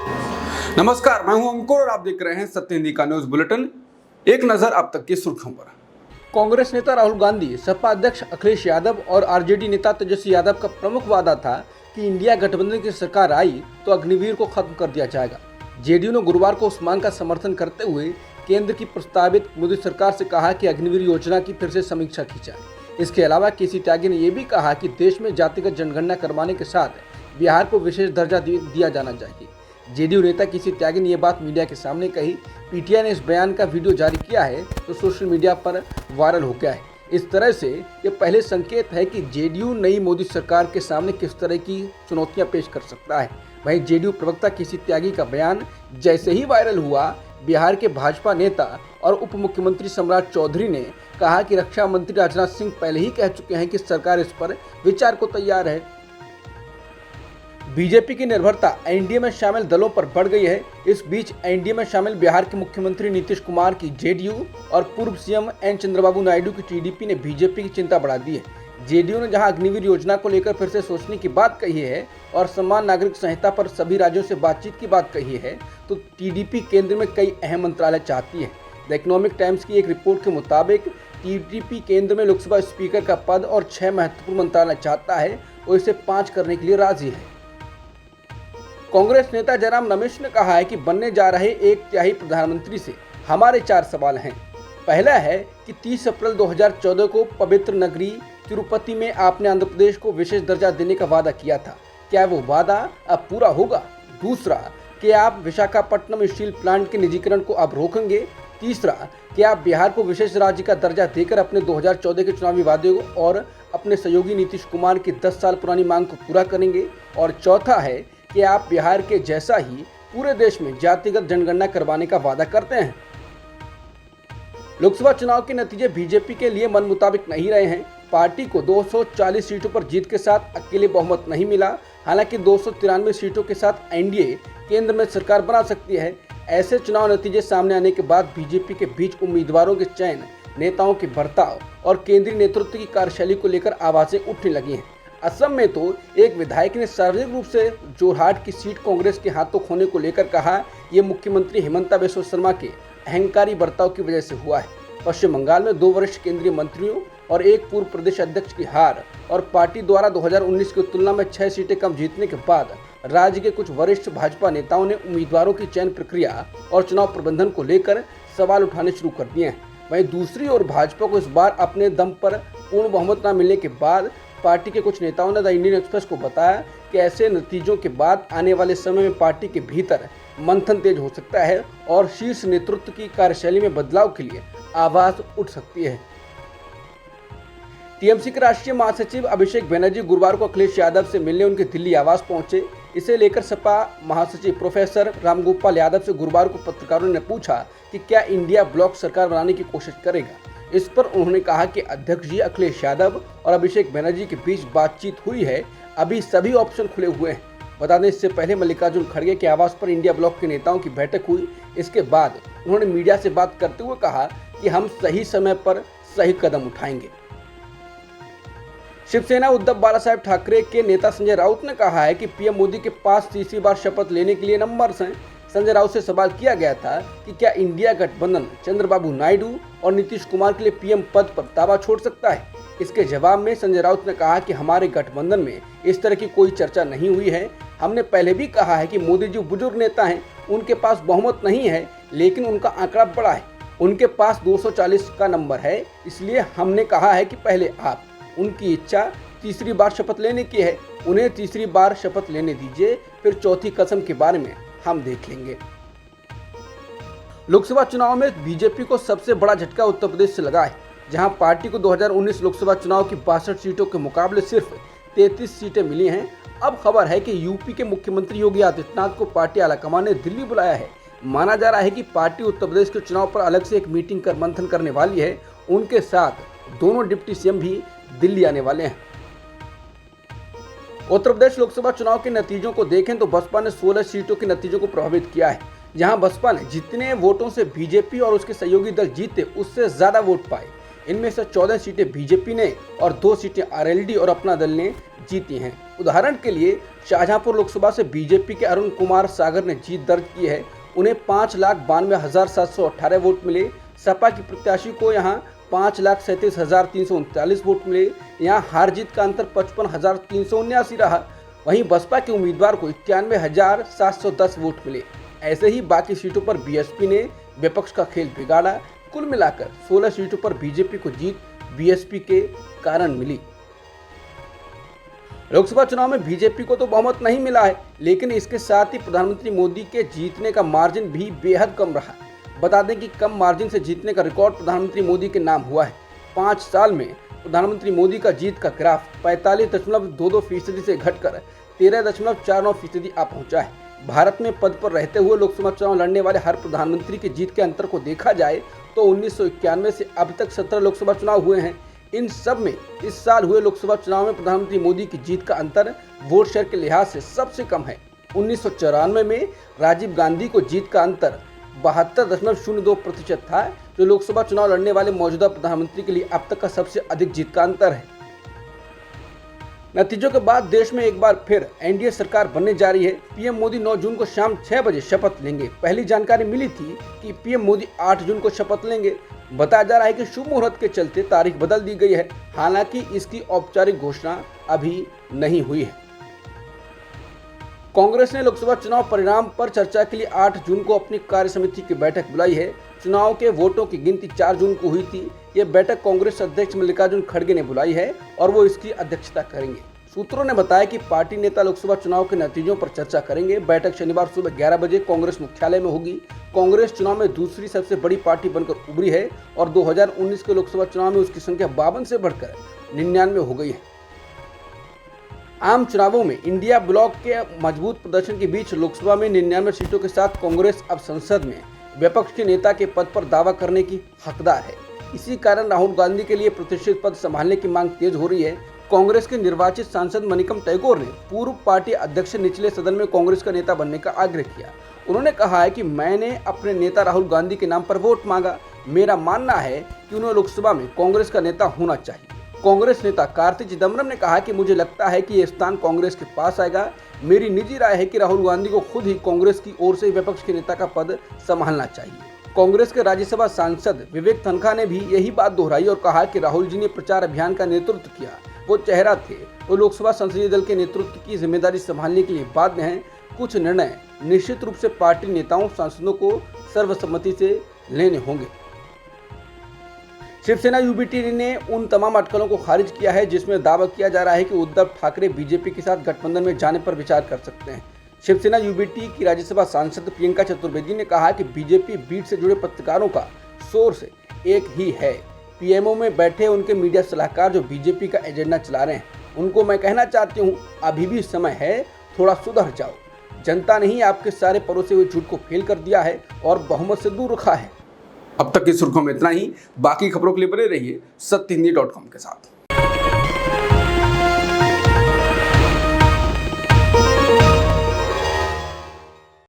नमस्कार, मैं हूं अंकुर और आप देख रहे हैं सत्य हिंदी का न्यूज बुलेटिन। एक नजर अब तक की सुर्खियों पर। कांग्रेस नेता राहुल गांधी, सपा अध्यक्ष अखिलेश यादव और आरजेडी नेता तेजस्वी यादव का प्रमुख वादा था कि इंडिया गठबंधन की सरकार आई तो अग्निवीर को खत्म कर दिया जाएगा। जेडीयू ने गुरुवार को उस मांग का समर्थन करते हुए केंद्र की प्रस्तावित मोदी सरकार से कहा कि अग्निवीर योजना की फिर से समीक्षा की जाए। इसके अलावा केसी त्यागी ने यह भी कहा कि देश में जातिगत जनगणना करवाने के साथ बिहार को विशेष दर्जा दिया जाना चाहिए। जेडीयू नेता केसी त्यागी ने यह बात मीडिया के सामने कही। पीटीआई ने इस बयान का वीडियो जारी किया है तो सोशल मीडिया पर वायरल हो गया है। इस तरह से ये पहले संकेत है कि जेडीयू नई मोदी सरकार के सामने किस तरह की चुनौतियां पेश कर सकता है। वहीं जेडीयू प्रवक्ता केसी त्यागी का बयान जैसे ही वायरल हुआ, बिहार के भाजपा नेता और उप मुख्यमंत्री सम्राट चौधरी ने कहा कि रक्षा मंत्री राजनाथ सिंह पहले ही कह चुके हैं कि सरकार इस पर विचार को तैयार है। बीजेपी की निर्भरता एनडीए में शामिल दलों पर बढ़ गई है। इस बीच एनडीए में शामिल बिहार के मुख्यमंत्री नीतीश कुमार की जेडीयू और पूर्व सीएम एन चंद्रबाबू नायडू की टीडीपी ने बीजेपी की चिंता बढ़ा दी है। जेडीयू ने जहां अग्निवीर योजना को लेकर फिर से सोचने की बात कही है और समान नागरिक संहिता पर सभी राज्यों से बातचीत की बात कही है, तो टीडीपी केंद्र में कई अहम मंत्रालय चाहती है। द इकोनॉमिक टाइम्स की एक रिपोर्ट के मुताबिक टीडीपी केंद्र में लोकसभा स्पीकर का पद और 6 महत्वपूर्ण मंत्रालय चाहता है और इसे 5 करने के लिए राजी है। कांग्रेस नेता जयराम रमेश ने कहा है कि बनने जा रहे 1/3 प्रधानमंत्री से हमारे 4 सवाल हैं। पहला है कि 30 अप्रैल 2014 को पवित्र नगरी तिरुपति में आपने आंध्र प्रदेश को विशेष दर्जा देने का वादा किया था, क्या वो वादा अब पूरा होगा? दूसरा, कि आप विशाखापट्टनम स्टील प्लांट के निजीकरण को अब रोकेंगे? तीसरा, कि आप बिहार को विशेष राज्य का दर्जा देकर अपने 2014 के चुनावी वादे और अपने सहयोगी नीतीश कुमार की 10 साल पुरानी मांग को पूरा करेंगे? और चौथा है कि आप बिहार के जैसा ही पूरे देश में जातिगत जनगणना करवाने का वादा करते हैं। लोकसभा चुनाव के नतीजे बीजेपी के लिए मन मुताबिक नहीं रहे हैं। पार्टी को 240 सीटों पर जीत के साथ अकेले बहुमत नहीं मिला। हालांकि 293 सीटों के साथ एनडीए केंद्र में सरकार बना सकती है। ऐसे चुनाव नतीजे सामने आने के बाद बीजेपी के बीच उम्मीदवारों के चयन, नेताओं के बर्ताव और केंद्रीय नेतृत्व की कार्यशैली को लेकर आवाजें उठने लगी हैं। असम में तो एक विधायक ने सार्वजनिक रूप से जोरहाट की सीट कांग्रेस के हाथों खोने को लेकर कहा, ये मुख्यमंत्री हिमंता बिस्वा शर्मा के अहंकारी बर्ताव की वजह से हुआ है। पश्चिम बंगाल में 2 वरिष्ठ केंद्रीय मंत्रियों और एक पूर्व प्रदेश अध्यक्ष की हार और पार्टी द्वारा 2019 की तुलना में 6 सीटें कम जीतने के बाद राज्य के कुछ वरिष्ठ भाजपा नेताओं ने उम्मीदवारों की चयन प्रक्रिया और चुनाव प्रबंधन को लेकर सवाल उठाने शुरू कर दिए हैं। वहीं दूसरी ओर भाजपा को इस बार अपने दम पर पूर्ण बहुमत न मिलने के बाद पार्टी के कुछ नेताओं ने द इंडियन एक्सप्रेस को बताया कि ऐसे नतीजों के बाद आने वाले समय में पार्टी के भीतर मंथन तेज हो सकता है और शीर्ष नेतृत्व की कार्यशैली में बदलाव के लिए आवाज उठ सकती है। टीएमसी के राष्ट्रीय महासचिव अभिषेक बनर्जी गुरुवार को अखिलेश यादव से मिलने उनके दिल्ली आवास पहुंचे। इसे लेकर सपा महासचिव प्रोफेसर रामगोपाल यादव से गुरुवार को पत्रकारों ने पूछा कि क्या इंडिया ब्लॉक सरकार बनाने की कोशिश करेगा। इस पर उन्होंने कहा कि अध्यक्ष जी अखिलेश यादव और अभिषेक बनर्जी के बीच बातचीत हुई है, अभी सभी ऑप्शन खुले हुए हैं। बता दें, इससे पहले मल्लिकार्जुन खड़गे के आवास पर इंडिया ब्लॉक के नेताओं की बैठक हुई। इसके बाद उन्होंने मीडिया से बात करते हुए कहा कि हम सही समय पर सही कदम उठाएंगे। शिवसेना उद्धव बालासाहेब ठाकरे के नेता संजय राउत ने कहा है कि पीएम मोदी के पास तीसरी बार शपथ लेने के लिए नंबर्स हैं। संजय राउत से सवाल किया गया था कि क्या इंडिया गठबंधन चंद्रबाबू नायडू और नीतीश कुमार के लिए पीएम पद पर दावा छोड़ सकता है। इसके जवाब में संजय राउत ने कहा कि हमारे गठबंधन में इस तरह की कोई चर्चा नहीं हुई है। हमने पहले भी कहा है कि मोदी जी बुजुर्ग नेता हैं, उनके पास बहुमत नहीं है, लेकिन उनका आंकड़ा बड़ा है। उनके पास 240 का नंबर है, इसलिए हमने कहा है कि पहले आप, उनकी इच्छा तीसरी बार शपथ लेने की है, उन्हें तीसरी बार शपथ लेने दीजिए, फिर चौथी कसम के बारे में हम देख लेंगे। लोकसभा चुनाव में बीजेपी को सबसे बड़ा झटका उत्तर प्रदेश से लगा है, जहां पार्टी को 2019 लोकसभा चुनाव की 62 सीटों के मुकाबले सिर्फ 33 सीटें मिली हैं। अब खबर है कि यूपी के मुख्यमंत्री योगी आदित्यनाथ को पार्टी आलाकमान ने दिल्ली बुलाया है। माना जा रहा है कि पार्टी उत्तर प्रदेश के चुनाव पर अलग से एक मीटिंग कर मंथन करने वाली है। उनके साथ दोनों डिप्टी सीएम भी दिल्ली आने वाले हैं। उत्तर प्रदेश लोकसभा चुनाव के नतीजों को देखें तो बसपा ने 16 सीटों के नतीजों को प्रभावित किया है, जहां बसपा ने जितने वोटों से बीजेपी और उसके सहयोगी दल जीते उससे ज्यादा वोट पाए। इनमें से 14 सीटें बीजेपी ने और 2 सीटें आरएलडी और अपना दल ने जीती हैं। उदाहरण के लिए शाहजहांपुर लोकसभा से बीजेपी के अरुण कुमार सागर ने जीत दर्ज की है। उन्हें 5,92,718 वोट मिले। सपा की प्रत्याशी को यहां 5,37,339 वोट मिले। यहां हार जीत का अंतर 55,379 रहा। वहीं बसपा के उम्मीदवार को 91,710 वोट मिले। ऐसे ही बाकी सीटों पर बीएसपी ने विपक्ष का खेल बिगाड़ा। कुल मिलाकर 16 सीटों पर बीजेपी को जीत बीएसपी के कारण मिली। लोकसभा चुनाव में बीजेपी को तो बहुमत नहीं मिला है, लेकिन इसके साथ ही प्रधानमंत्री मोदी के जीतने का मार्जिन भी बेहद कम रहा। बता दें कि कम मार्जिन से जीतने का रिकॉर्ड प्रधानमंत्री मोदी के नाम हुआ है। 5 साल में प्रधानमंत्री मोदी का जीत का ग्राफ 45.22% से घटकर 13.49% आ पहुंचा है। भारत में पद पर रहते हुए लोकसभा चुनाव लड़ने वाले हर प्रधानमंत्री के जीत के अंतर को देखा जाए तो 1991 से अब तक 17 लोकसभा चुनाव हुए हैं। इन सब में इस साल हुए लोकसभा चुनाव में प्रधानमंत्री मोदी की जीत का अंतर वोट शेयर के लिहाज से सबसे कम है। 1994 में राजीव गांधी को जीत का अंतर 72.02% था, जो लोकसभा चुनाव लड़ने वाले मौजूदा प्रधानमंत्री के लिए अब तक का सबसे अधिक जीत का अंतर है। नतीजों के बाद देश में एक बार फिर एनडीए सरकार बनने जा रही है। पीएम मोदी 9 जून को शाम 6 बजे शपथ लेंगे। पहली जानकारी मिली थी कि पीएम मोदी 8 जून को शपथ लेंगे। बताया जा रहा है कि शुभ मुहूर्त के चलते तारीख बदल दी गई है। हालांकि इसकी औपचारिक घोषणा अभी नहीं हुई है। कांग्रेस ने लोकसभा चुनाव परिणाम पर चर्चा के लिए 8 जून को अपनी कार्य समिति की बैठक बुलाई है। चुनाव के वोटों की गिनती 4 जून को हुई थी। यह बैठक कांग्रेस अध्यक्ष मल्लिकार्जुन खड़गे ने बुलाई है और वो इसकी अध्यक्षता करेंगे। सूत्रों ने बताया कि पार्टी नेता लोकसभा चुनाव के नतीजों पर चर्चा करेंगे। बैठक शनिवार सुबह 11 बजे कांग्रेस मुख्यालय में होगी। कांग्रेस चुनाव में दूसरी सबसे बड़ी पार्टी बनकर उभरी है और 2019 के लोकसभा चुनाव में उसकी संख्या 52 से बढ़कर 99 हो गई है। आम चुनावों में इंडिया ब्लॉक के मजबूत प्रदर्शन के बीच लोकसभा में 99 सीटों के साथ कांग्रेस अब संसद में विपक्ष के नेता के पद पर दावा करने की हकदार है। इसी कारण राहुल गांधी के लिए प्रतिष्ठित पद संभालने की मांग तेज हो रही है। कांग्रेस के निर्वाचित सांसद मनिकम टैगोर ने पूर्व पार्टी अध्यक्ष से निचले सदन में कांग्रेस का नेता बनने का आग्रह किया। उन्होंने कहा है कि मैंने अपने नेता राहुल गांधी के नाम पर वोट मांगा। मेरा मानना है कि उन्हें लोकसभा में कांग्रेस का नेता होना चाहिए। कांग्रेस नेता कार्ति चिदम्बरम ने कहा कि मुझे लगता है कि ये स्थान कांग्रेस के पास आएगा। मेरी निजी राय है कि राहुल गांधी को खुद ही कांग्रेस की ओर से विपक्ष के नेता का पद संभालना चाहिए। कांग्रेस के राज्यसभा सांसद विवेक तनखा ने भी यही बात दोहराई और कहा कि राहुल जी ने प्रचार अभियान का नेतृत्व किया, वो चेहरा थे। वो लोकसभा संसदीय दल के नेतृत्व की जिम्मेदारी संभालने के लिए बाध्य हैं। कुछ निर्णय निश्चित रूप से पार्टी नेताओं सांसदों को सर्वसम्मति से लेने होंगे। शिवसेना यूबीटी ने उन तमाम अटकलों को खारिज किया है जिसमें दावा किया जा रहा है कि उद्धव ठाकरे बीजेपी के साथ गठबंधन में जाने पर विचार कर सकते हैं। शिवसेना यूबीटी की राज्यसभा सांसद प्रियंका चतुर्वेदी ने कहा कि बीजेपी बीट से जुड़े पत्रकारों का सोर्स एक ही है। पीएमओ में बैठे उनके मीडिया सलाहकार जो बीजेपी का एजेंडा चला रहे हैं, उनको मैं कहना चाहती हूँ अभी भी समय है, थोड़ा सुधर जाओ। जनता ने ही आपके सारे परोसे हुए झूठ को फेल कर दिया है और बहुमत से दूर रखा है। अब तक की सुर्खियों में इतना ही। बाकी खबरों के लिए बने रहिए सत्यहिंदी.com के साथ।